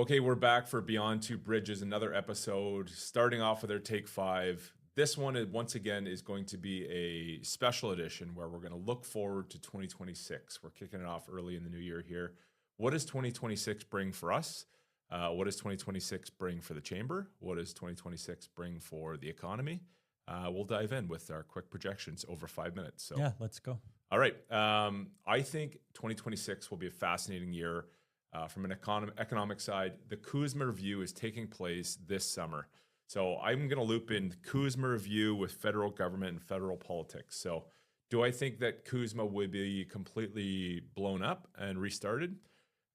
Okay, we're back for Beyond Two Bridges, another episode, starting off with our Take 5. This one, once again, is going to be a special edition where we're going to look forward to 2026. We're kicking it off early in the new year here. What does 2026 bring for us? What does 2026 bring for the Chamber? What does 2026 bring for the economy? We'll dive in with our quick projections over 5 minutes. So yeah, let's go. All right. I think 2026 will be a fascinating year. From an economic side, the CUSMA review is taking place this summer. So I'm going to loop in CUSMA review with federal government and federal politics. So do I think that CUSMA would be completely blown up and restarted?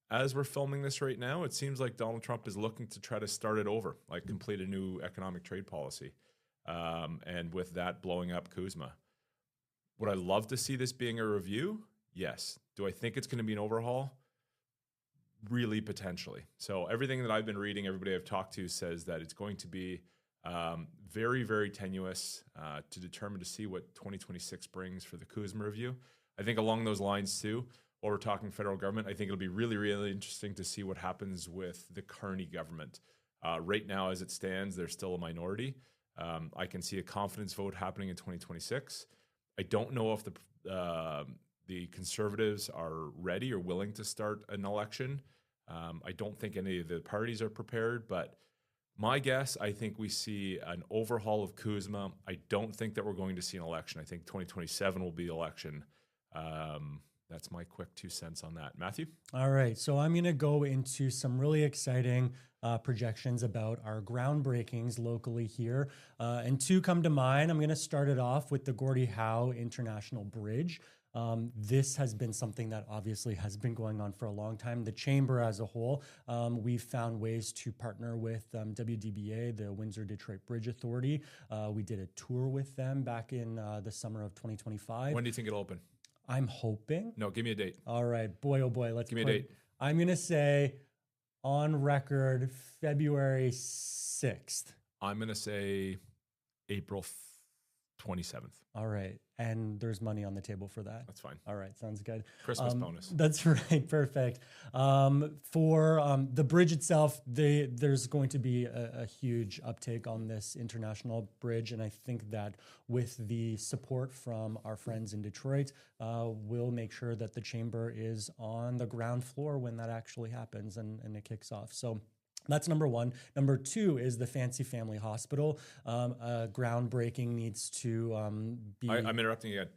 As we're filming this right now, it seems like Donald Trump is looking to try to start it over, like complete a new economic trade policy. And with that, blowing up CUSMA. Would I love to see this being a review? Yes. Do I think it's going to be an overhaul? Really, potentially. So everything that I've been reading, everybody I've talked to says that it's going to be very, very tenuous to determine to see what 2026 brings for the CUSMA review. I think along those lines too, while we're talking federal government, I think it'll be really, really interesting to see what happens with the Carney government. Right now, as it stands, they're still a minority. I can see a confidence vote happening in 2026. I don't know if the Conservatives are ready or willing to start an election. I don't think any of the parties are prepared, but my guess, I think we see an overhaul of CUSMA. I don't think that we're going to see an election. I think 2027 will be the election. That's my quick 2 cents on that. Matthew? All right. So I'm going to go into some really exciting projections about our groundbreakings locally here. And 2 come to mind. I'm going to start it off with the Gordie Howe International Bridge. This has been something that obviously has been going on for a long time. The Chamber as a whole, we've found ways to partner with WDBA, the Windsor-Detroit Bridge Authority. We did a tour with them back in the summer of 2025. When do you think it'll open? I'm hoping. No, give me a date. All right. Boy, oh boy. Give me a date. I'm going to say on record, February 6th. I'm going to say April 27th. All right. And there's money on the table for that. That's fine. All right. Sounds good. Christmas bonus. That's right. Perfect. For the bridge itself, there's going to be a huge uptake on this international bridge. And I think that with the support from our friends in Detroit, we'll make sure that the Chamber is on the ground floor when that actually happens and it kicks off. So that's number 1. Number 2 is the Fancy Family Hospital. Groundbreaking needs to be... I'm interrupting again.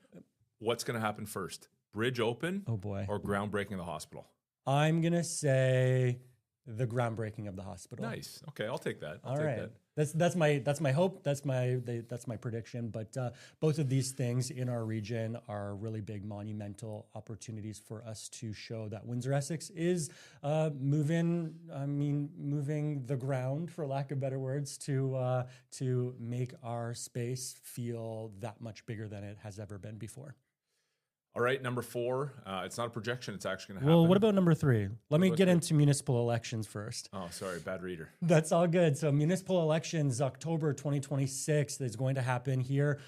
What's going to happen first? Bridge open? Oh, boy. Or groundbreaking of the hospital? I'm going to say the groundbreaking of the hospital. Nice. Okay, I'll take that. All right. That's my hope. That's my prediction. But both of these things in our region are really big, monumental opportunities for us to show that Windsor-Essex is moving the ground, for lack of better words, to make our space feel that much bigger than it has ever been before. All right, number 4. It's not a projection. It's actually going to happen. Well, what about number 3? Let me get into municipal elections first. Oh, sorry. Bad reader. That's all good. So municipal elections, October 2026, is going to happen here.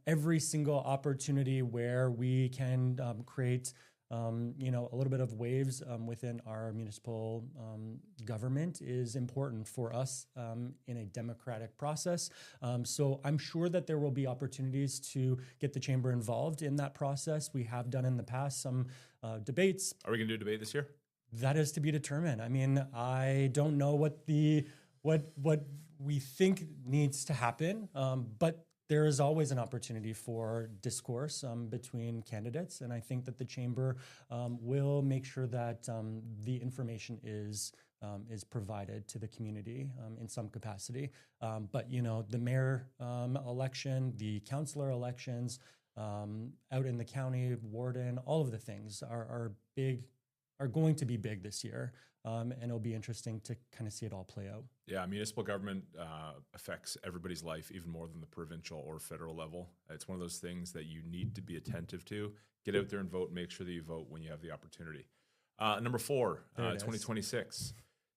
Every single opportunity where we can create a little bit of waves within our municipal government is important for us in a democratic process. So I'm sure that there will be opportunities to get the Chamber involved in that process. We have done in the past some debates. Are we going to do a debate this year? That is to be determined. I mean, I don't know what we think needs to happen, but there is always an opportunity for discourse between candidates, and I think that the Chamber will make sure that the information is provided to the community in some capacity. But the mayor election, the councillor elections, out in the county, warden, all of the things are going to be big this year, and it'll be interesting to kind of see it all play out. Yeah, municipal government affects everybody's life even more than the provincial or federal level. It's one of those things that you need to be attentive to. Get out there and vote. Make sure that you vote when you have the opportunity. Number 4, 2026.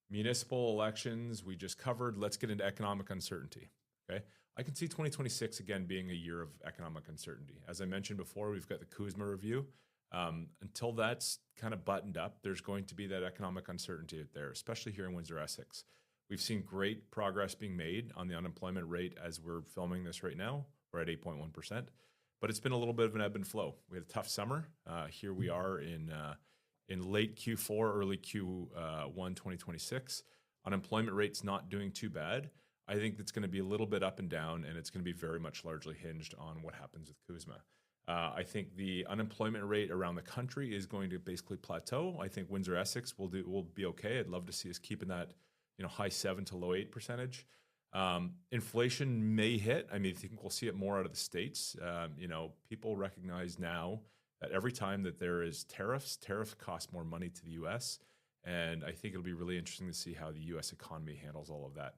Municipal elections, we just covered. Let's get into economic uncertainty. Okay, I can see 2026 again being a year of economic uncertainty. As I mentioned before, we've got the CUSMA review. Until that's kind of buttoned up, there's going to be that economic uncertainty out there, especially here in Windsor-Essex. We've seen great progress being made on the unemployment rate as we're filming this right now. We're at 8.1%, but it's been a little bit of an ebb and flow. We had a tough summer. Here we are in late Q4, early Q1 2026. Unemployment rate's not doing too bad. I think it's going to be a little bit up and down, and it's going to be very much largely hinged on what happens with CUSMA. I think the unemployment rate around the country is going to basically plateau. I think Windsor-Essex will be okay. I'd love to see us keeping that, high 7 to low 8 percentage. Inflation may hit. I think we'll see it more out of the States. People recognize now that every time that there is tariffs cost more money to the U.S. And I think it'll be really interesting to see how the U.S. economy handles all of that.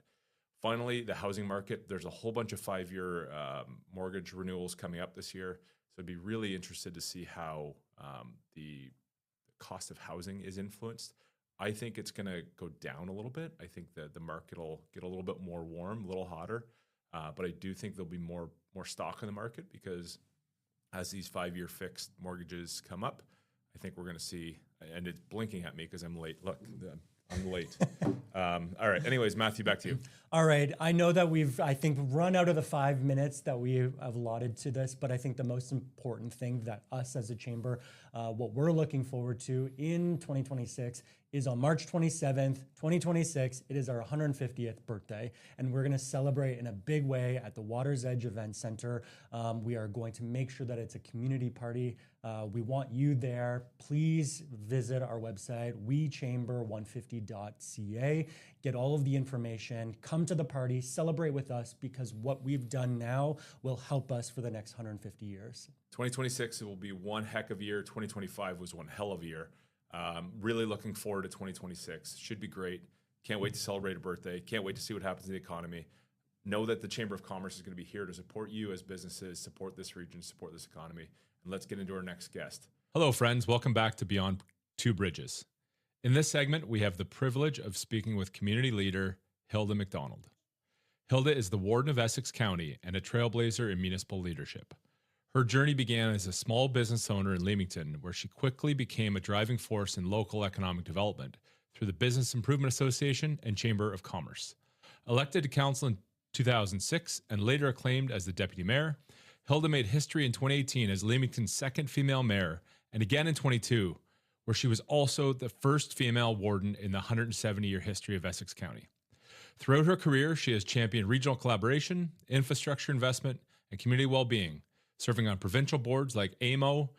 Finally, the housing market. There's a whole bunch of 5-year mortgage renewals coming up this year. So I'd be really interested to see how the cost of housing is influenced. I think it's going to go down a little bit. I think that the market will get a little bit more warm, a little hotter. But I do think there'll be more stock in the market because as these 5-year fixed mortgages come up, I think we're going to see, and it's blinking at me because I'm late. Look, I'm late. All right. Anyways, Matthew, back to you. All right. I know that we've, run out of the 5 minutes that we have allotted to this, but I think the most important thing that us as a chamber, what we're looking forward to in 2026 is on March 27th, 2026. It is our 150th birthday, and we're going to celebrate in a big way at the Water's Edge Event Center. We are going to make sure that it's a community party. We want you there. Please visit our website, wechamber150.ca. Get all of the information. Come to the party. Celebrate with us because what we've done now will help us for the next 150 years. 2026, it will be one heck of a year. 2025 was one hell of a year. Really looking forward to 2026. Should be great. Can't wait to celebrate a birthday. Can't wait to see what happens in the economy. Know that the Chamber of Commerce is going to be here to support you as businesses, support this region, support this economy. And let's get into our next guest. Hello, friends. Welcome back to Beyond Two Bridges. In this segment, we have the privilege of speaking with community leader Hilda MacDonald. Hilda is the Warden of Essex County and a trailblazer in municipal leadership. Her journey began as a small business owner in Leamington, where she quickly became a driving force in local economic development through the Business Improvement Association and Chamber of Commerce. Elected to council in 2006 and later acclaimed as the deputy mayor, Hilda made history in 2018 as Leamington's second female mayor, and again in 2022, where she was also the first female warden in the 170-year history of Essex County. Throughout her career, she has championed regional collaboration, infrastructure investment, and community well-being, serving on provincial boards like AMO,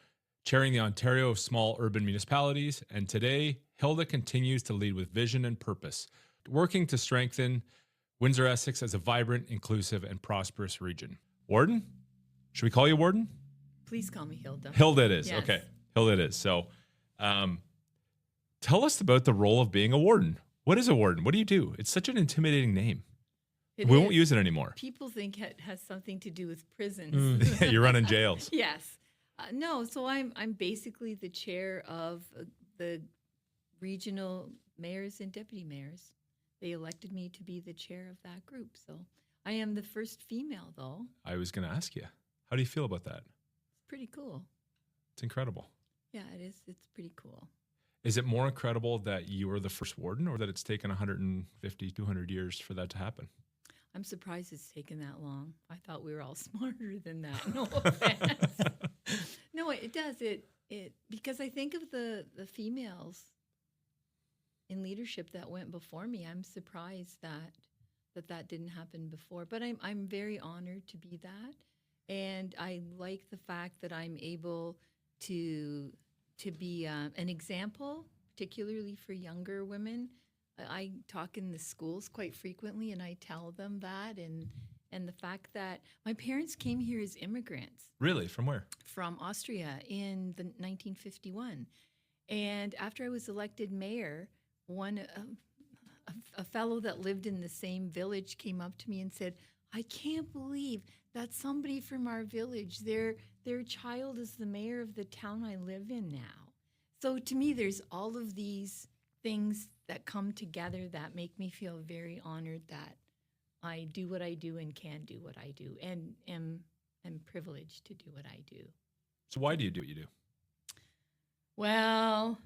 chairing the Ontario of Small Urban Municipalities, and today, Hilda continues to lead with vision and purpose, working to strengthen Windsor-Essex as a vibrant, inclusive, and prosperous region. Warden? Should we call you Warden? Please call me Hilda. Hilda it is. Yes. Okay. Hilda it is. So tell us about the role of being a warden. What is a warden? What do you do? It's such an intimidating name. We won't use it anymore. People think it has something to do with prisons. You're running jails. Yes. No, so I'm basically the chair of the regional mayors and deputy mayors. They elected me to be the chair of that group. So I am the first female, though. I was going to ask you, how do you feel about that? It's pretty cool. It's incredible. Yeah, it is. It's pretty cool. Is it more incredible that you were the first warden or that it's taken 150, 200 years for that to happen? I'm surprised it's taken that long. I thought we were all smarter than that. No offense. No, it does. It because I think of the females in leadership that went before me. I'm surprised that didn't happen before. But I'm very honored to be that, and I like the fact that I'm able to be an example, particularly for younger women. I talk in the schools quite frequently, and I tell them that, and the fact that my parents came here as immigrants. Really? From where? From Austria in 1951. And after I was elected mayor, a fellow that lived in the same village came up to me and said, "I can't believe that somebody from our village, their child is the mayor of the town I live in now." So to me, there's all of these things that come together that make me feel very honored that I do what I do and can do what I do and am privileged to do what I do. So why do you do what you do? Well,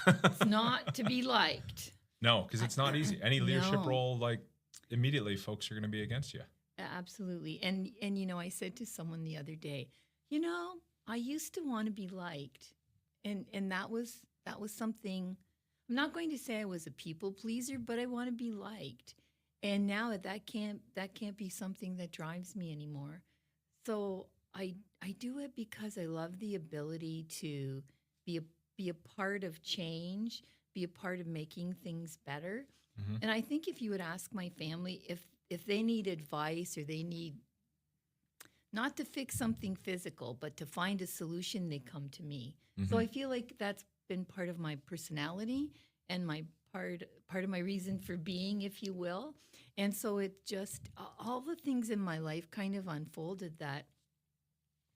it's not to be liked. No, because it's not easy. Any leadership No. role, like immediately folks are going to be against you. Absolutely. And you know, I said to someone the other day, you know, I used to want to be liked. And that was something. I'm not going to say I was a people pleaser, but I want to be liked. And now that can't be something that drives me anymore. So I do it because I love the ability to be a part of change, be a part of making things better. Mhm. And I think if you would ask my family if they need advice or they need not to fix something physical, but to find a solution, they come to me. So I feel like that's been part of my personality and my part of my reason for being, if you will. And so it just all the things in my life kind of unfolded that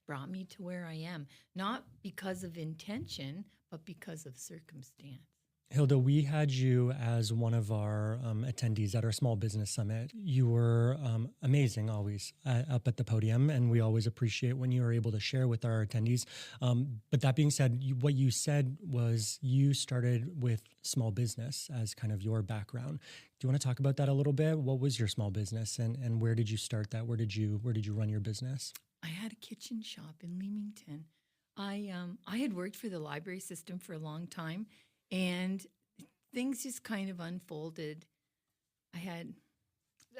brought me to where I am, not because of intention, but because of circumstance. Hilda, we had you as one of our attendees at our small business summit. You were amazing always up at the podium, and we always appreciate when you are able to share with our attendees. But that being said, what you said was you started with small business as kind of your background. Do you want to talk about that a little bit? What was your small business, and where did you start that? Where did you run your business? I had a kitchen shop in Leamington. I had worked for the library system for a long time, and things just kind of unfolded.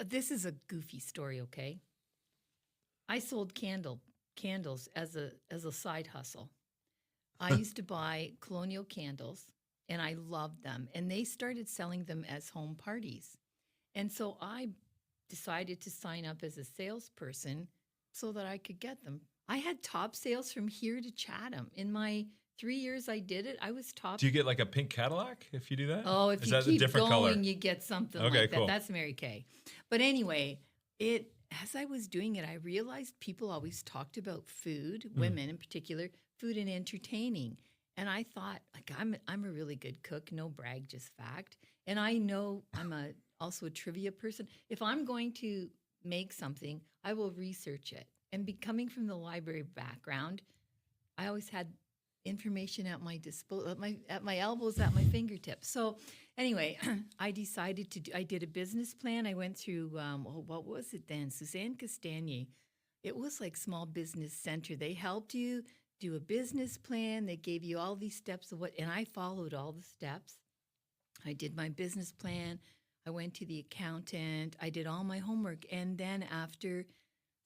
This is a goofy story, okay? I sold candles as a side hustle. I used to buy colonial candles, and I loved them. And they started selling them as home parties. And so I decided to sign up as a salesperson so that I could get them. I had top sales from here to Chatham. In my 3 years I did it, I was top. Do you get like a pink Cadillac if you do that? Oh, if Is you that a keep different going, color? you get something Okay, like that. cool. That's Mary Kay. But anyway, as I was doing it, I realized people always talked about food, women in particular, food and entertaining. And I thought, like, I'm a really good cook, no brag, just fact. And I know I'm also a trivia person. If I'm going to make something, I will research it. And coming from the library background, I always had information at my disposal, at my elbows, at my fingertips. So anyway, I decided I did a business plan. I went through, what was it then? Suzanne Castagnier. It was like Small Business Center. They helped you do a business plan. They gave you all these steps of and I followed all the steps. I did my business plan. I went to the accountant. I did all my homework. And then after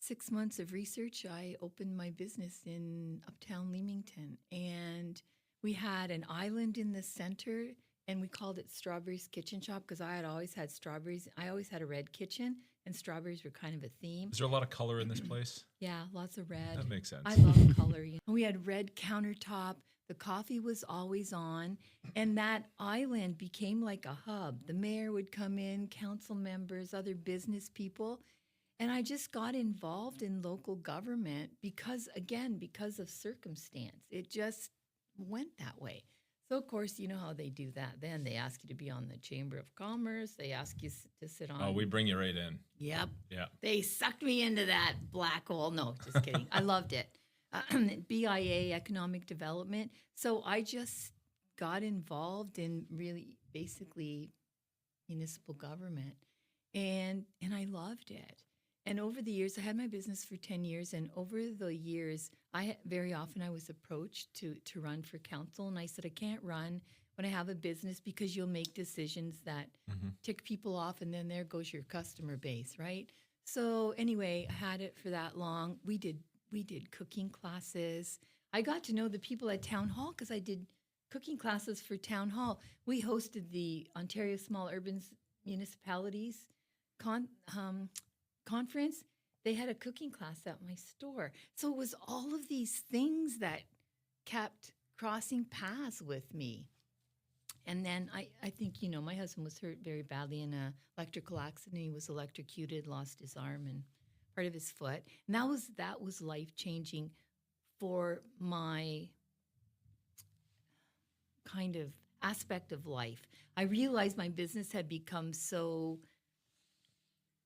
6 months of research, I opened my business in Uptown Leamington. And we had an island in the center, and we called it Strawberries Kitchen Shop because I had always had strawberries. I always had a red kitchen, and strawberries were kind of a theme. Is there a lot of color in this place? Yeah, lots of red. That makes sense. I love color. You know. We had red countertop. The coffee was always on. And that island became like a hub. The mayor would come in, council members, other business people. And I just got involved in local government because of circumstance. It just went that way. So, of course, you know how they do that. Then they ask you to be on the Chamber of Commerce. They ask you to sit on. Oh, we bring you right in. Yep. Yeah. They sucked me into that black hole. No, just kidding. I loved it. BIA, Economic Development. So I just got involved in really basically municipal government. And I loved it. And over the years, I had my business for 10 years. And over the years, very often I was approached to run for council. And I said, I can't run when I have a business because you'll make decisions that tick people off. And then there goes your customer base, right? So anyway, I had it for that long. We did cooking classes. I got to know the people at Town Hall because I did cooking classes for Town Hall. We hosted the Ontario Small Urban Municipalities conference. They had a cooking class at my store. So it was all of these things that kept crossing paths with me. And then I think, my husband was hurt very badly in an electrical accident. He was electrocuted, lost his arm and part of his foot. And that was life-changing for my kind of aspect of life. I realized my business had become so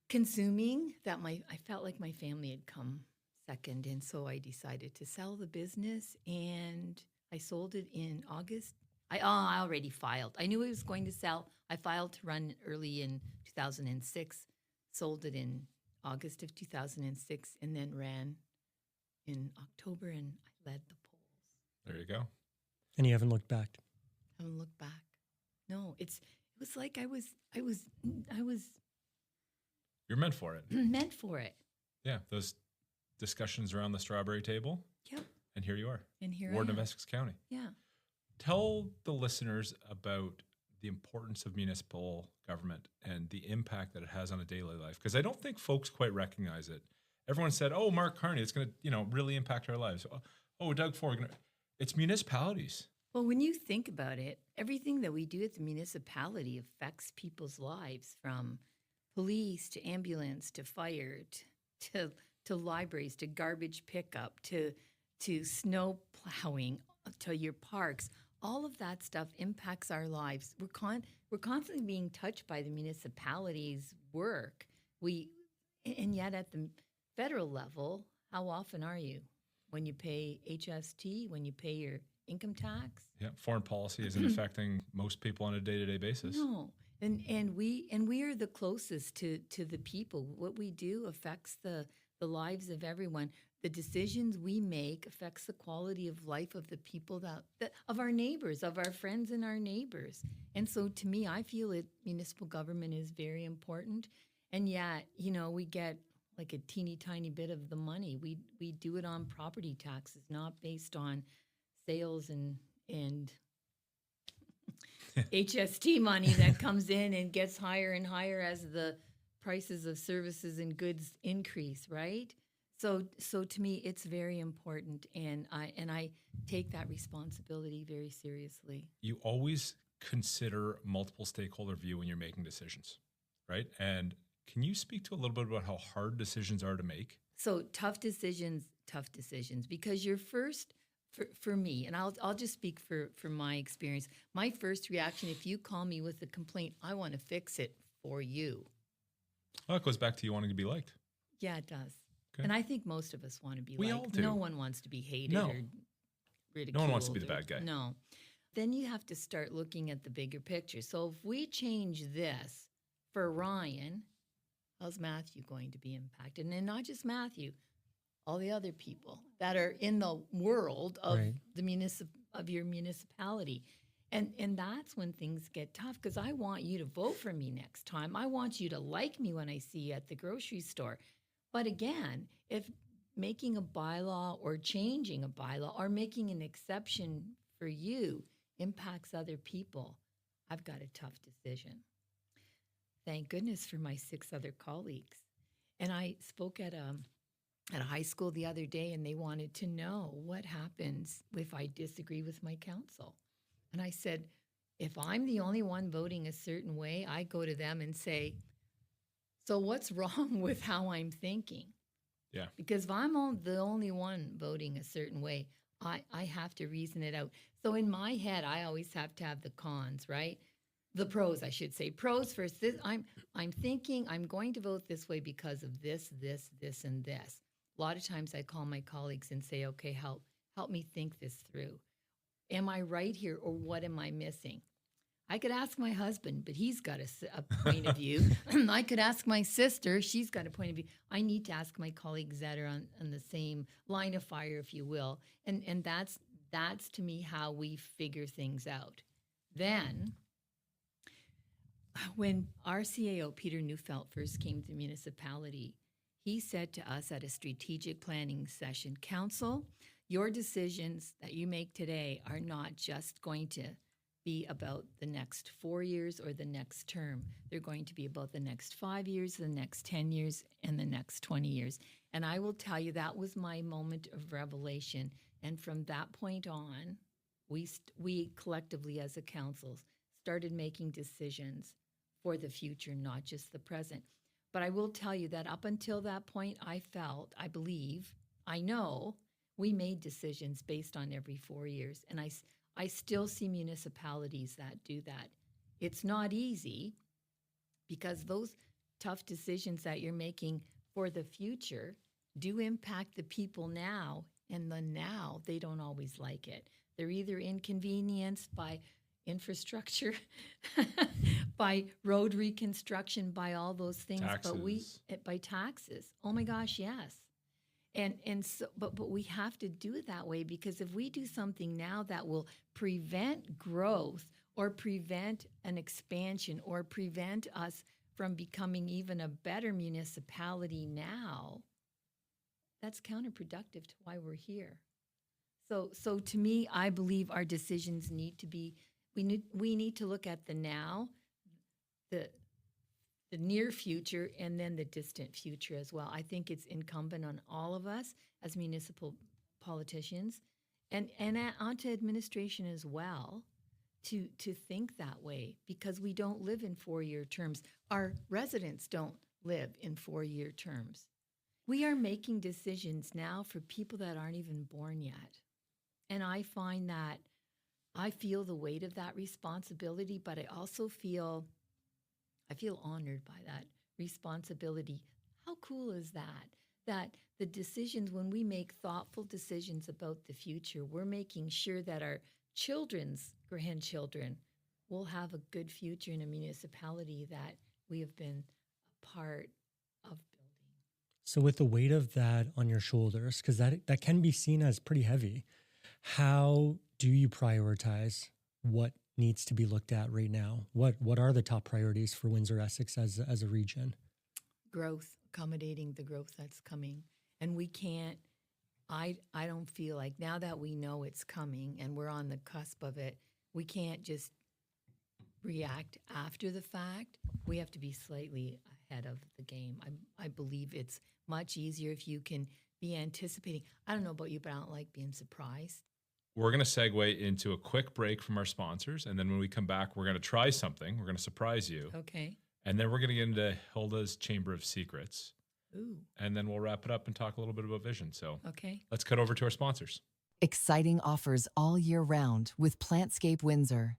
consuming that I felt like my family had come second. And so I decided to sell the business, and I sold it in August. I already filed. I knew it was going to sell. I filed to run early in 2006, sold it in August of 2006, and then ran in October, and I led the polls. There you go. And you haven't looked back. I haven't looked back. No, it was like I was You're meant for it. meant for it. Yeah, those discussions around the strawberry table. Yep. And here you are, And here Warden I of am. Essex County. Yeah. Tell the listeners about the importance of municipal government and the impact that it has on a daily life, because I don't think folks quite recognize it. Everyone said, "Oh, Mark Carney, it's going to, really impact our lives." Oh, Doug Ford, it's municipalities. Well, when you think about it, everything that we do at the municipality affects people's lives, from police to ambulance to fire to libraries to garbage pickup to snow plowing to your parks. All of that stuff impacts our lives. We're constantly being touched by the municipality's work. And yet at the federal level, how often are you? When you pay HST, when you pay your income tax? Yeah, foreign policy isn't affecting most people on a day-to-day basis. No. And we are the closest to the people. What we do affects the lives of everyone. The decisions we make affects the quality of life of the people that of our neighbors, of our friends and our neighbors. And so to me, I feel municipal government is very important. And yet, we get like a teeny tiny bit of the money. We do it on property taxes, not based on sales and HST money that comes in and gets higher and higher as the prices of services and goods increase, right? So to me, it's very important, and I take that responsibility very seriously. You always consider multiple stakeholder view when you're making decisions, right? And can you speak to a little bit about how hard decisions are to make? So tough decisions, because your first, for me, and I'll just speak for my experience. My first reaction, if you call me with a complaint, I want to fix it for you. Well, it goes back to you wanting to be liked. Yeah, it does. Okay. And I think most of us want to be We liked. all do. No one wants to be hated No. or ridiculed. No one wants to be the bad guy. No. Then you have to start looking at the bigger picture. So if we change this for Ryan, how's Matthew going to be impacted? And not just Matthew, all the other people that are in the world of Right. of your municipality. And that's when things get tough, because I want you to vote for me next time. I want you to like me when I see you at the grocery store. But again, if making a bylaw or changing a bylaw or making an exception for you impacts other people, I've got a tough decision. Thank goodness for my 6 other colleagues. And I spoke at a high school the other day, and they wanted to know what happens if I disagree with my council. And I said, if I'm the only one voting a certain way, I go to them and say, so what's wrong with how I'm thinking? Yeah. Because if I'm the only one voting a certain way, I have to reason it out. So in my head, I always have to have the cons, right? The pros, I should say. Pros first. I'm thinking I'm going to vote this way because of this, and this. A lot of times I call my colleagues and say, okay, help me think this through. Am I right here, or what am I missing? I could ask my husband, but he's got a point of view. I could ask my sister. She's got a point of view. I need to ask my colleagues that are on the same line of fire, if you will. And that's to me how we figure things out. Then, when our CAO, Peter Neufeld, first came to the municipality, he said to us at a strategic planning session, Council, your decisions that you make today are not just going to be about the next 4 years or the next term. They're going to be about the next 5 years, the next 10 years, and the next 20 years. And I will tell you, that was my moment of revelation. And from that point on, we collectively as a council started making decisions for the future, not just the present. But I will tell you that up until that point, I believe, I know, we made decisions based on every 4 years. And I still see municipalities that do that. It's not easy, because those tough decisions that you're making for the future do impact the people now, and the now, they don't always like it. They're either inconvenienced by infrastructure, by road reconstruction, by all those things. Taxes. By taxes. Oh my gosh, yes. And so, but we have to do it that way, because if we do something now that will prevent growth or prevent an expansion or prevent us from becoming even a better municipality now, that's counterproductive to why we're here. So to me, I believe our decisions need to be, we need to look at the now, the near future, and then the distant future as well. I think it's incumbent on all of us as municipal politicians and onto administration as well to think that way, because we don't live in 4-year terms. Our residents don't live in 4-year terms. We are making decisions now for people that aren't even born yet. And I find that I feel the weight of that responsibility, but I also feel honored by that responsibility. How cool is that? That the decisions, when we make thoughtful decisions about the future, we're making sure that our children's grandchildren will have a good future in a municipality that we have been a part of building. So with the weight of that on your shoulders, because that can be seen as pretty heavy, how do you prioritize what needs to be looked at right now? What are the top priorities for Windsor-Essex as a region? Growth, accommodating the growth that's coming. And we can't, I don't feel like, now that we know it's coming and we're on the cusp of it, we can't just react after the fact. We have to be slightly ahead of the game. I believe it's much easier if you can be anticipating. I don't know about you, but I don't like being surprised. We're going to segue into a quick break from our sponsors. And then when we come back, we're going to try something. We're going to surprise you. Okay. And then we're going to get into Hilda's Chamber of Secrets. Ooh. And then we'll wrap it up and talk a little bit about vision. So okay, let's cut over to our sponsors. Exciting offers all year round with Plantscape Windsor,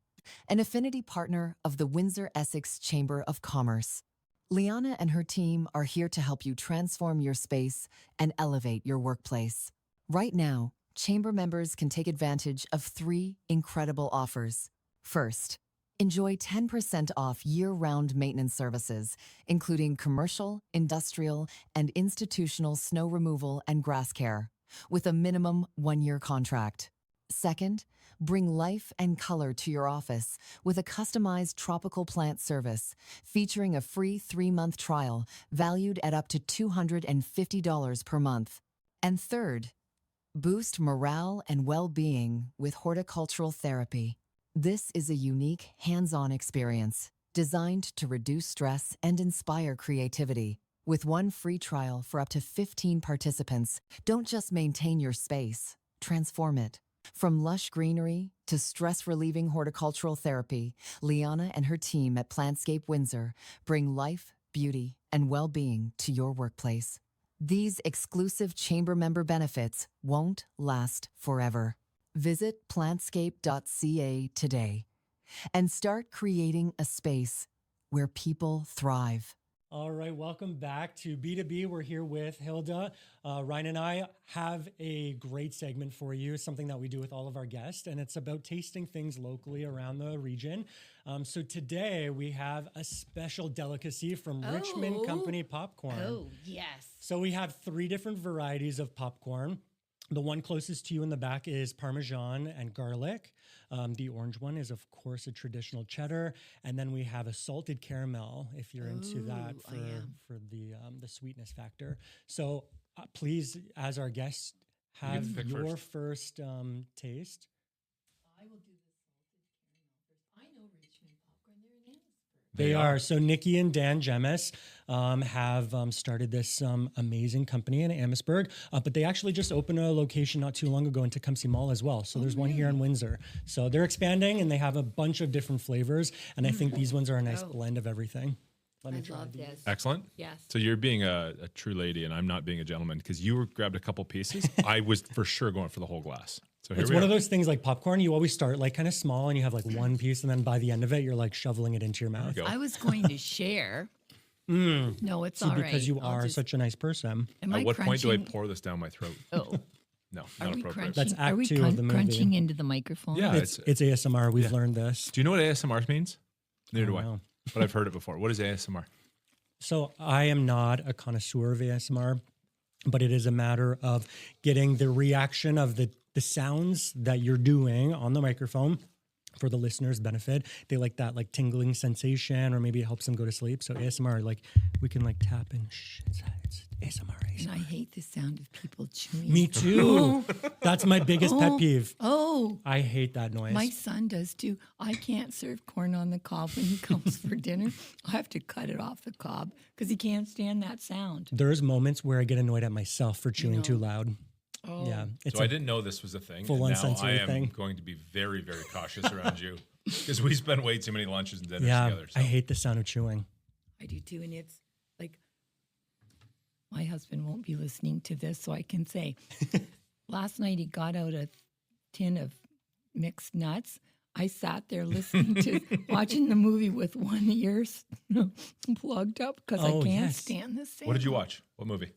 an affinity partner of the Windsor-Essex Chamber of Commerce. Liana and her team are here to help you transform your space and elevate your workplace. Right now, Chamber members can take advantage of 3 incredible offers. First, enjoy 10% off year-round maintenance services, including commercial, industrial, and institutional snow removal and grass care, with a minimum 1-year contract. Second, bring life and color to your office with a customized tropical plant service featuring a free 3-month trial valued at up to $250 per month. And third, boost morale and well-being with horticultural therapy. This is a unique, hands-on experience designed to reduce stress and inspire creativity. With 1 free trial for up to 15 participants, don't just maintain your space, transform it. From lush greenery to stress-relieving horticultural therapy, Liana and her team at Plantscape Windsor bring life, beauty, and well-being to your workplace. These exclusive chamber member benefits won't last forever. Visit plantscape.ca today and start creating a space where people thrive. All right, welcome back to B2B. We're here with Hilda. Ryan and I have a great segment for you, something that we do with all of our guests, and it's about tasting things locally around the region. So today we have a special delicacy from Richmond Company Popcorn. Oh, yes. So we have 3 different varieties of popcorn. The one closest to you in the back is Parmesan and garlic. The orange one is, of course, a traditional cheddar. And then we have a salted caramel, if you're into that, for the sweetness factor. So please, as our guests, have your first taste. I will do the salted caramel first. I know Richmond popcorn. They're in Amherstburg. They are. So Nikki and Dan Gemes have started this amazing company in Amherstburg, but they actually just opened a location not too long ago in Tecumseh Mall as well. So there's one here in Windsor. So they're expanding and they have a bunch of different flavors. And I think these ones are a nice blend of everything. I love this. Excellent. Yes. So you're being a true lady and I'm not being a gentleman because you grabbed a couple pieces. I was for sure going for the whole glass. So here it's one of those things like popcorn. You always start like kind of small and you have like 1 piece. And then by the end of it, you're like shoveling it into your mouth. I was going to share. No, it's all right. Because you are such a nice person. At what point do I pour this down my throat? Oh. No, Are not we appropriate. That's crunching? Are we act 2 of the movie. crunching into the microphone? Yeah. It's ASMR. We've Yeah. learned this. Do you know what ASMR means? Neither do I. know. But I've heard it before. What is ASMR? So I am not a connoisseur of ASMR, but it is a matter of getting the reaction of the sounds that you're doing on the microphone for the listener's benefit. They like that like tingling sensation, or maybe it helps them go to sleep. So ASMR, like we can like tap and it's ASMR. And I hate the sound of people chewing. Me too. That's my biggest pet peeve. Oh, I hate that noise. my son does too. I can't serve corn on the cob when he comes for dinner. I have to cut it off the cob because he can't stand that sound. There's moments where I get annoyed at myself for chewing too loud. Oh. Yeah. It's So I didn't know this was a thing. full-on and now I sensory am thing. going to be very, very cautious around you because we spend way too many lunches and dinners yeah, together. So. I hate the sound of chewing. I do too. And it's like, my husband won't be listening to this, so I can say, last night he got out a tin of mixed nuts. I sat there listening to, watching the movie with one ear plugged up because I Oh, can't yes. stand the sound. What did you watch? What movie?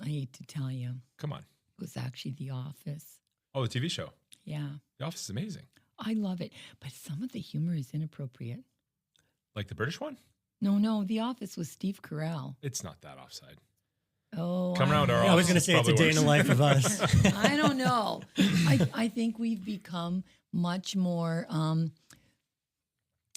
I hate to tell you, Come on. it was actually The Office. Oh, the TV show. Yeah, The Office is amazing. I love it. But some of the humor is inappropriate. Like the British one? No, The Office was Steve Carell. It's not that offside. Oh, Come around our Yeah, I was office. going to say it's a day in the life of us. I don't know. I think we've become much more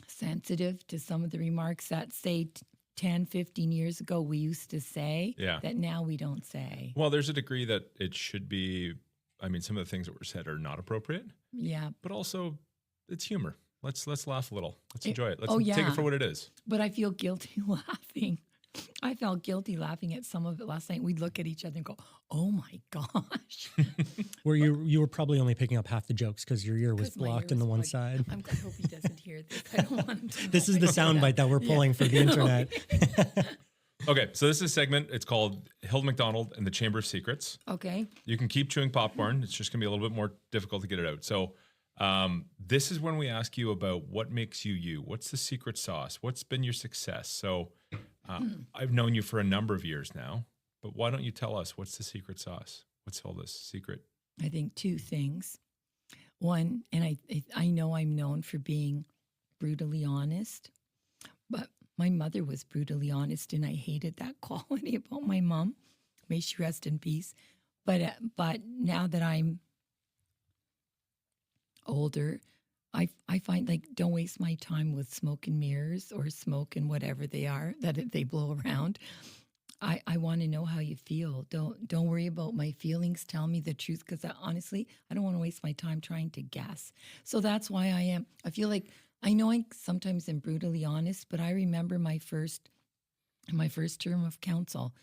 sensitive to some of the remarks that, say, 10, 15 years ago we used to say Yeah. that now we don't say. Well, there's a degree that it should be. I mean, some of the things that were said are not appropriate, Yeah. but also it's humor. Let's laugh a little. Let's It- enjoy it. Let's oh, take yeah. it for what it is. But I feel guilty laughing. I felt guilty laughing at some of it last night. We'd look at each other and go, oh my gosh. Where you were probably only picking up half the jokes because your ear was 'Cause my ear blocked in was the one plugged. side. I hope he doesn't hear this. I don't want him to know. This is the soundbite that we're pulling for the internet. Okay, so this is a segment. It's called Hilda MacDonald and the Chamber of Secrets. Okay. You can keep chewing popcorn. It's just going to be a little bit more difficult to get it out. So this is when we ask you about what makes you you. What's the secret sauce? What's been your success? So I've known you for a number of years now, but why don't you tell us what's the secret sauce? What's Hilda's secret? I think two things. One, and I know I'm known for being brutally honest, but my mother was brutally honest, and I hated that quality about my mom. May she rest in peace. But now that I'm older, I find, like, don't waste my time with smoke and mirrors or smoke and whatever they are that they blow around. I want to know how you feel. Don't worry about my feelings. Tell me the truth, because honestly, I don't want to waste my time trying to guess. So that's why I feel like, I know I sometimes am brutally honest, but I remember my first term of council.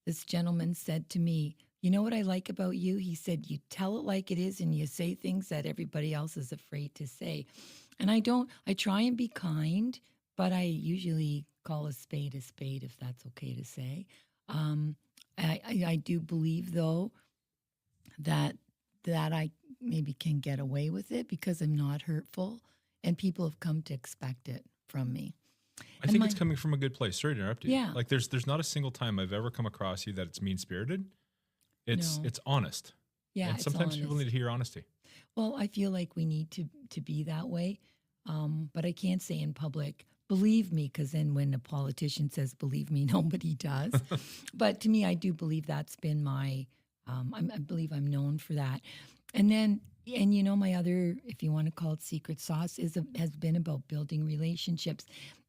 This gentleman said to me, you know what I like about you? He said, you tell it like it is and you say things that everybody else is afraid to say. And I try and be kind, but I usually call a spade, if that's okay to say. I do believe, though, that I maybe can get away with it because I'm not hurtful, and people have come to expect it from me. I think it's coming from a good place. Sorry to interrupt you. Yeah. Like there's not a single time I've ever come across you that it's mean-spirited. It's No. it's honest. Yeah, And it's sometimes people honest. need to hear honesty. Well, I feel like we need to be that way, but I can't say in public, believe me, because then when a politician says believe me, nobody does. But to me, I do believe that's been my, I believe I'm known for that. And then, and you know, my other, if you want to call it secret sauce, has been about building relationships.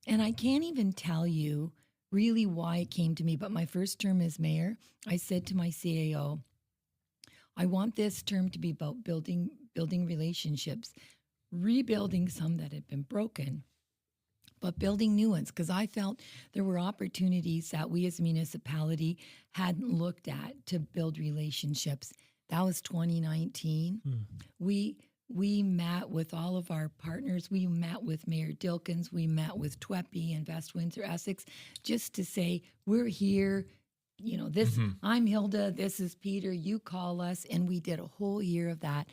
And I can't even tell you really why it came to me, but my first term as mayor, I said to my CAO, I want this term to be about building relationships, rebuilding some that had been broken, but building new ones, because I felt there were opportunities that we as a municipality hadn't looked at to build relationships. That was 2019. We met with all of our partners. We met with Mayor Dilkins. We met with TWEPI, Invest Windsor-Essex, just to say, we're here. You know, this, I'm Hilda, this is Peter, you call us. And we did a whole year of that.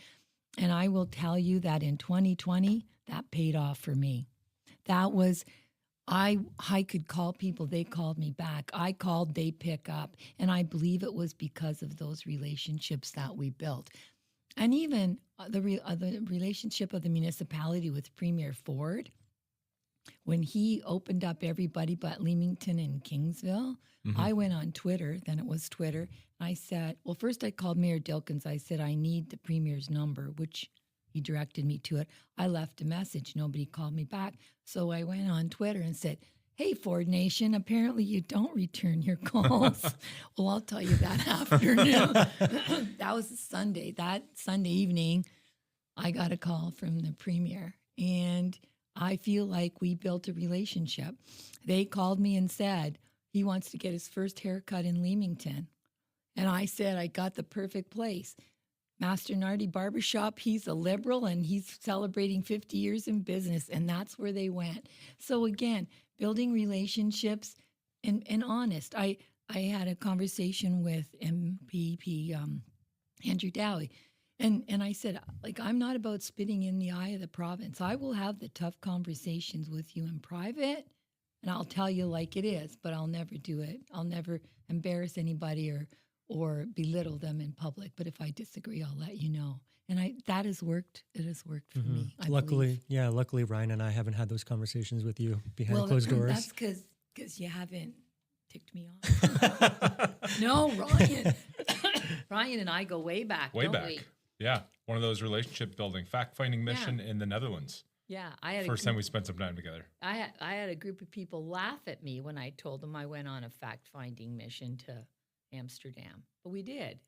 And I will tell you that in 2020, that paid off for me. That was, I could call people, they called me back. I called, they pick up. And I believe it was because of those relationships that we built. And even the relationship of the municipality with Premier Ford, when he opened up everybody but Leamington and Kingsville, I went on Twitter, then it was Twitter. I said, well, first I called Mayor Dilkins. I said, I need the Premier's number, which he directed me to it. I left a message. Nobody called me back. So I went on Twitter and said, hey, Ford Nation, apparently you don't return your calls. Well, I'll tell you that afternoon. That was a Sunday. That Sunday evening, I got a call from the Premier. And I feel like we built a relationship. They called me and said he wants to get his first haircut in Leamington. And I said, I got the perfect place. Master Nardi Barbershop, he's a liberal and he's celebrating 50 years in business, and that's where they went. So again, building relationships and honest. I had a conversation with MPP Andrew Dowie, and I said, like, I'm not about spitting in the eye of the province. I will have the tough conversations with you in private, and I'll tell you like it is, but I'll never do it. I'll never embarrass anybody or belittle them in public. But if I disagree, I'll let you know. And that has worked. It has worked for me. I Luckily, believe. luckily Ryan and I haven't had those conversations with you behind closed doors. That's because you haven't ticked me off. No, Ryan. Ryan and I go way back, Way don't back. we? Yeah. One of those relationship building, fact-finding mission in the Netherlands. Yeah. I had First time we spent some time together. I had a group of people laugh at me when I told them I went on a fact-finding mission to Amsterdam. But we did.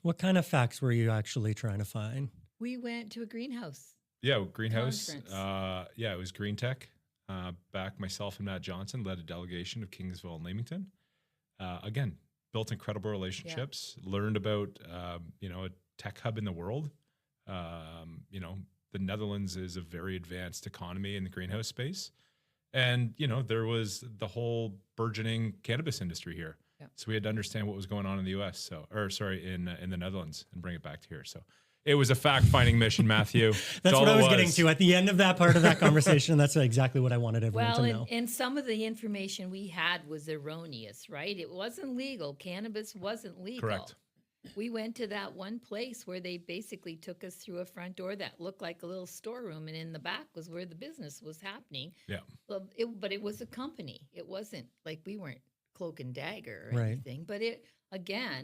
What kind of facts were you actually trying to find? We went to a greenhouse. Yeah, greenhouse. Conference. It was Green Tech. Back myself and Matt Johnson led a delegation of Kingsville and Leamington. Again, built incredible relationships. Learned about a tech hub in the world. The Netherlands is a very advanced economy in the greenhouse space, and there was the whole burgeoning cannabis industry here. Yeah. So we had to understand what was going on in the U.S. In the Netherlands, and bring it back to here. So it was a fact-finding mission, Matthew. That's what I was getting to at the end of that part of that conversation. That's exactly what I wanted everyone to know. And some of the information we had was erroneous, right? It wasn't legal. Cannabis wasn't legal. Correct. We went to that one place where they basically took us through a front door that looked like a little storeroom, and in the back was where the business was happening. Yeah. But it was a company. It wasn't like we weren't Cloak and Dagger or Right. anything. But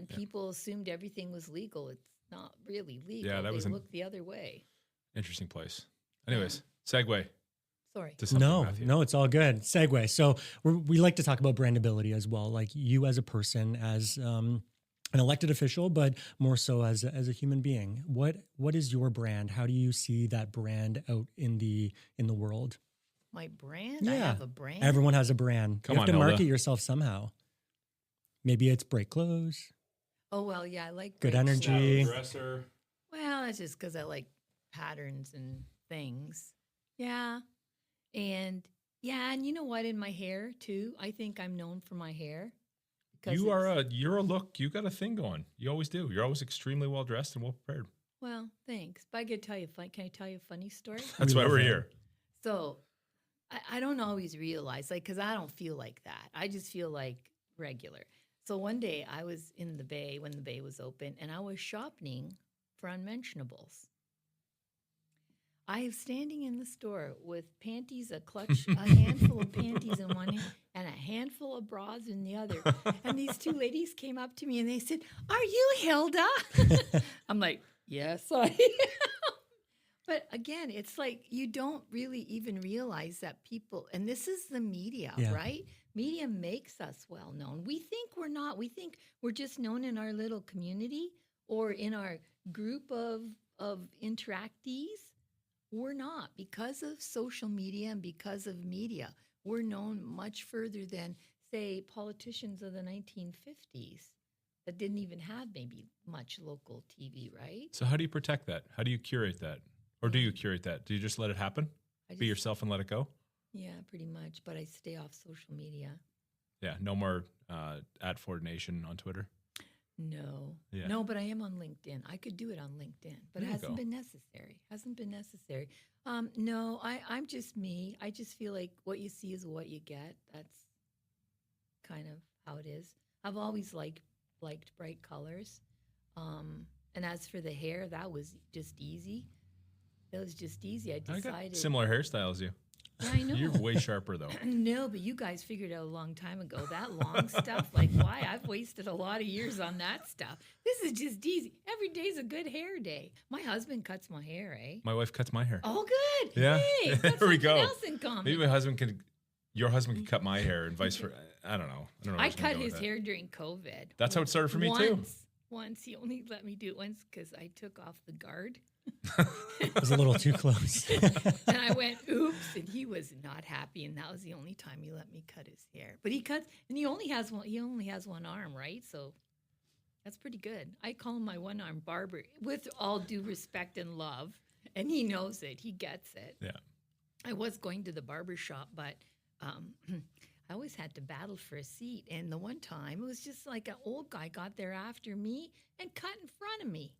people assumed everything was legal. It's not really legal. Yeah, that they was looked the other way. Interesting place. Anyways, segue Sorry. to something, Matthew. No, it's all good. Segue. So we like to talk about brandability as well, like you as a person, as an elected official, but more so as a human being. What is your brand? How do you see that brand out in the world? My brand? Yeah. I have a brand. Everyone has a brand. Come you have on, to Hilda. market yourself somehow. Maybe it's break clothes. Oh, well, yeah, I like Good great energy. clothes. Dresser. Well, that's just because I like patterns and things. Yeah. And you know what? In my hair, too, I think I'm known for my hair. You're a look. You got a thing going. You always do. You're always extremely well dressed and well prepared. Well, thanks. But I could tell you, can I tell you a funny story? That's why love we're that. here. So I don't always realize, because I don't feel like that. I just feel like regular. So one day I was in the Bay when the Bay was open, and I was shopping for unmentionables. I am standing in the store with panties, a handful of panties in one hand and a handful of bras in the other. And these two ladies came up to me and they said, "Are you Hilda?" I'm like, "Yes, I am." But again, it's like you don't really even realize that people, and this is the media, Yeah. right? Media makes us well known. We think we're not. We think we're just known in our little community or in our group of interactees. We're not. Because of social media and because of media, we're known much further than, say, politicians of the 1950s that didn't even have maybe much local TV, right? So how do you protect that? How do you curate that? Or do you curate that? Do you just let it happen? Be yourself and let it go? Yeah, pretty much. But I stay off social media. Yeah, no more at Ford Nation on Twitter. No. Yeah. No, but I am on LinkedIn. I could do it on LinkedIn, but There it you hasn't go. been necessary. Hasn't been necessary. No, I'm just me. I just feel like what you see is what you get. That's kind of how it is. I've always liked bright colors. And as for the hair, that was just easy. It was just easy. I I got decided. similar hairstyle as you. Yeah, I know. You're way sharper though. No, but you guys figured out a long time ago that long stuff. Like, why? I've wasted a lot of years on that stuff. This is just easy. Every day's a good hair day. My husband cuts my hair, eh? My wife cuts my hair. Oh, good. Yeah. Hey, that's There we something go. else in common. Maybe your husband could cut my hair and vice versa. I don't know. where I was gonna cut go with his that. hair during COVID. That's how it started for me too. Once. He only let me do it once because I took off the guard. It was a little too close. And I went, oops, and he was not happy, and that was the only time he let me cut his hair. But he cuts, and he only has one arm, right? So that's pretty good. I call him my one-arm barber, with all due respect and love, and he knows it. He gets it. Yeah. I was going to the barber shop, but I always had to battle for a seat. And the one time, it was just like an old guy got there after me and cut in front of me.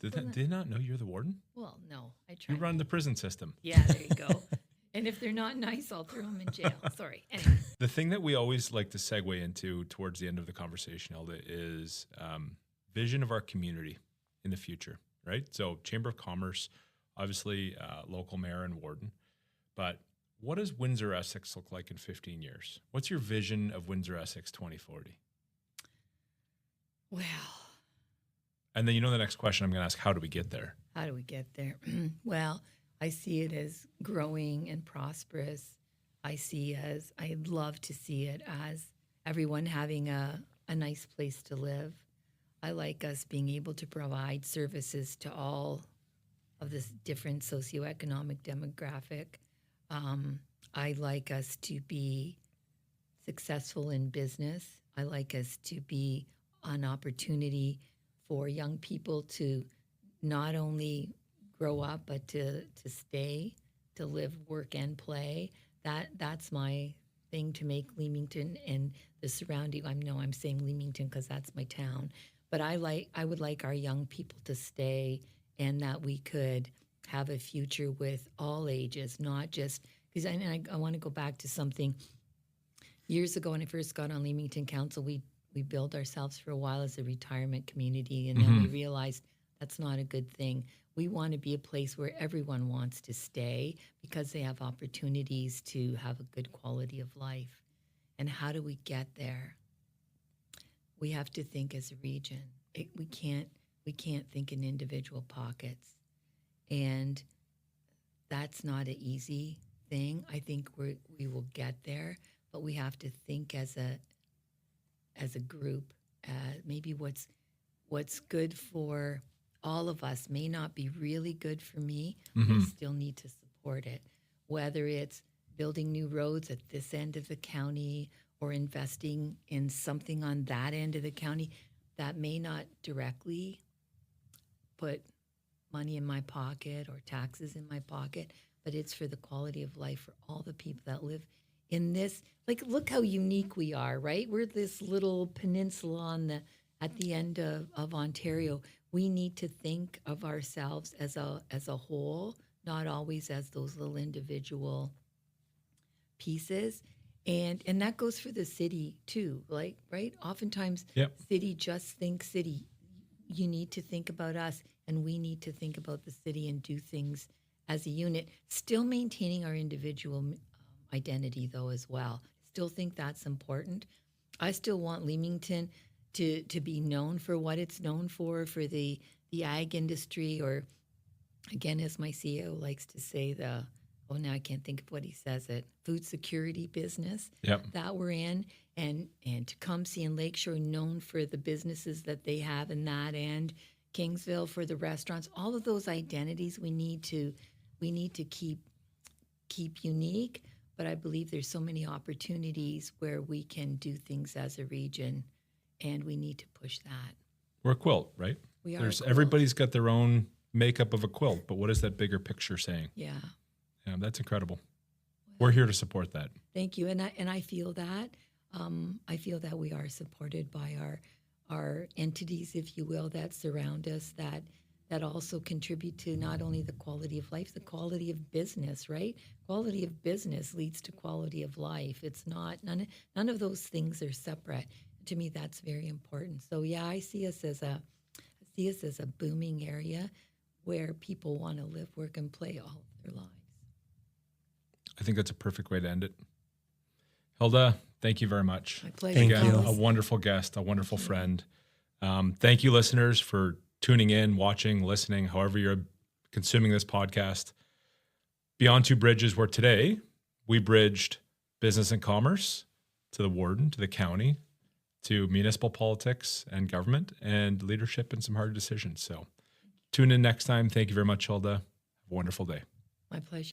Did they not know you're the warden? Well, no, I You tried. run the prison system. Yeah, there you go. And if they're not nice, I'll throw them in jail. Sorry. Anyway. The thing that we always like to segue into towards the end of the conversation, Hilda, is vision of our community in the future, right? So Chamber of Commerce, obviously local mayor and warden, but what does Windsor-Essex look like in 15 years? What's your vision of Windsor-Essex 2040? Well, And then the next question I'm going to ask, how do we get there? how do we get there? Well, I see it as growing and prosperous. I'd love to see it as everyone having a nice place to live. I like us being able to provide services to all of this different socioeconomic demographic. I like us to be successful in business. I like us to be an opportunity for young people to not only grow up, but to stay, to live, work, and play. That's my thing, to make Leamington and the surrounding. I'm saying Leamington because that's my town, but I would like our young people to stay, and that we could have a future with all ages, not just because I want to go back to something years ago when I first got on Leamington Council. We built ourselves for a while as a retirement community, and then we realized that's not a good thing. We want to be a place where everyone wants to stay because they have opportunities to have a good quality of life. And how do we get there? We have to think as a region. We can't think in individual pockets, and that's not an easy thing. I think we will get there, but we have to think as a group. Maybe what's good for all of us may not be really good for me. We still need to support it, whether it's building new roads at this end of the county or investing in something on that end of the county that may not directly put money in my pocket or taxes in my pocket, but it's for the quality of life for all the people that live in this. Like, look how unique we are, right? We're this little peninsula at the end of Ontario. We need to think of ourselves as a whole, not always as those little individual pieces. And that goes for the city too, like, right? Oftentimes, city just thinks city. You need to think about us, and we need to think about the city and do things as a unit, still maintaining our individual identity though as well. Still think that's important. I still want Leamington to be known for what it's known for the ag industry, or again, as my CEO likes to say, now I can't think of what he says, food security business that we're in, and Tecumseh and Lakeshore known for the businesses that they have in that end, Kingsville for the restaurants, all of those identities we need to keep unique. But I believe there's so many opportunities where we can do things as a region, and we need to push that. We're a quilt, right? We are. Everybody's got their own makeup of a quilt, but what is that bigger picture saying? Yeah. Yeah, that's incredible. We're here to support that. Thank you, and I feel that. I feel that we are supported by entities, if you will, that surround us, that also contribute to not only the quality of life, the quality of business, right? Quality of business leads to quality of life. It's not, none of those things are separate. To me, that's very important. So yeah, I see us as a booming area where people want to live, work, and play all of their lives. I think that's a perfect way to end it. Hilda, thank you very much. My pleasure. Thank Again, you. a wonderful guest, a wonderful friend. Thank you, listeners, for tuning in, watching, listening, however you're consuming this podcast. Beyond Two Bridges, where today we bridged business and commerce to the warden, to the county, to municipal politics and government and leadership and some hard decisions. So tune in next time. Thank you very much, Hilda. Have a wonderful day. My pleasure.